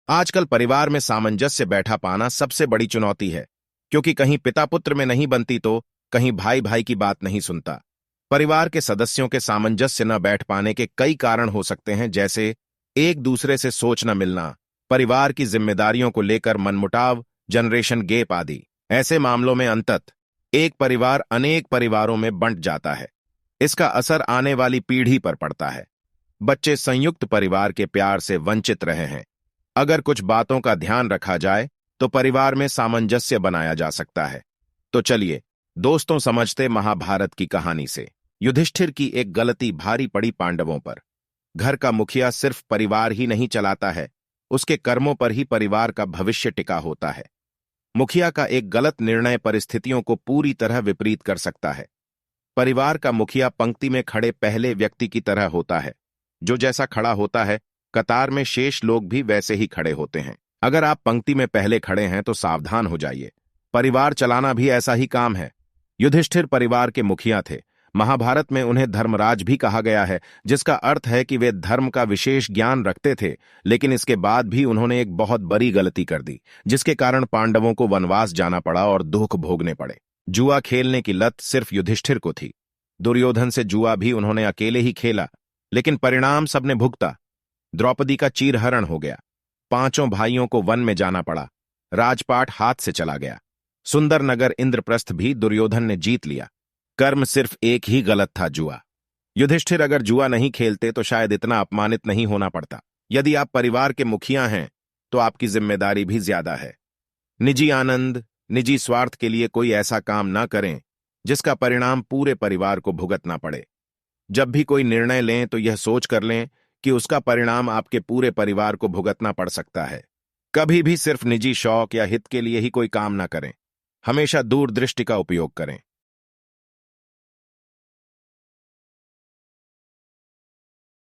आजकल परिवार में सामंजस्य बैठा पाना सबसे बड़ी चुनौती है, क्योंकि कहीं पिता पुत्र में नहीं बनती तो कहीं भाई भाई की बात नहीं सुनता। परिवार के सदस्यों के सामंजस्य न बैठ पाने के कई कारण हो सकते हैं, जैसे एक दूसरे से सोच न मिलना, परिवार की जिम्मेदारियों को लेकर मनमुटाव, जनरेशन गैप आदि। ऐसे मामलों में अंततः एक परिवार अनेक परिवारों में बंट जाता है। इसका असर आने वाली पीढ़ी पर पड़ता है। बच्चे संयुक्त परिवार के प्यार से वंचित रहे हैं। अगर कुछ बातों का ध्यान रखा जाए तो परिवार में सामंजस्य बनाया जा सकता है। तो चलिए दोस्तों, समझते महाभारत की कहानी से। युधिष्ठिर की एक गलती भारी पड़ी पांडवों पर। घर का मुखिया सिर्फ परिवार ही नहीं चलाता है, उसके कर्मों पर ही परिवार का भविष्य टिका होता है। मुखिया का एक गलत निर्णय परिस्थितियों को पूरी तरह विपरीत कर सकता है। परिवार का मुखिया पंक्ति में खड़े पहले व्यक्ति की तरह होता है। जो जैसा खड़ा होता है, कतार में शेष लोग भी वैसे ही खड़े होते हैं। अगर आप पंक्ति में पहले खड़े हैं तो सावधान हो जाइए। परिवार चलाना भी ऐसा ही काम है। युधिष्ठिर परिवार के मुखिया थे। महाभारत में उन्हें धर्मराज भी कहा गया है, जिसका अर्थ है कि वे धर्म का विशेष ज्ञान रखते थे। लेकिन इसके बाद भी उन्होंने एक बहुत बड़ी गलती कर दी, जिसके कारण पांडवों को वनवास जाना पड़ा और दुख भोगने पड़े। जुआ खेलने की लत सिर्फ युधिष्ठिर को थी। दुर्योधन से जुआ भी उन्होंने अकेले ही खेला, लेकिन परिणाम सबने भुगता। द्रौपदी का चीरहरण हो गया। पांचों भाइयों को वन में जाना पड़ा। राजपाट हाथ से चला गया। सुंदर नगर इंद्रप्रस्थ भी दुर्योधन ने जीत लिया। कर्म सिर्फ एक ही गलत था, जुआ। युधिष्ठिर अगर जुआ नहीं खेलते तो शायद इतना अपमानित नहीं होना पड़ता। यदि आप परिवार के मुखिया हैं तो आपकी जिम्मेदारी भी ज्यादा है। निजी आनंद, निजी स्वार्थ के लिए कोई ऐसा काम ना करें जिसका परिणाम पूरे परिवार को भुगतना पड़े। जब भी कोई निर्णय लें तो यह सोच कर लें कि उसका परिणाम आपके पूरे परिवार को भुगतना पड़ सकता है। कभी भी सिर्फ निजी शौक या हित के लिए ही कोई काम ना करें। हमेशा दूरदृष्टि का उपयोग करें।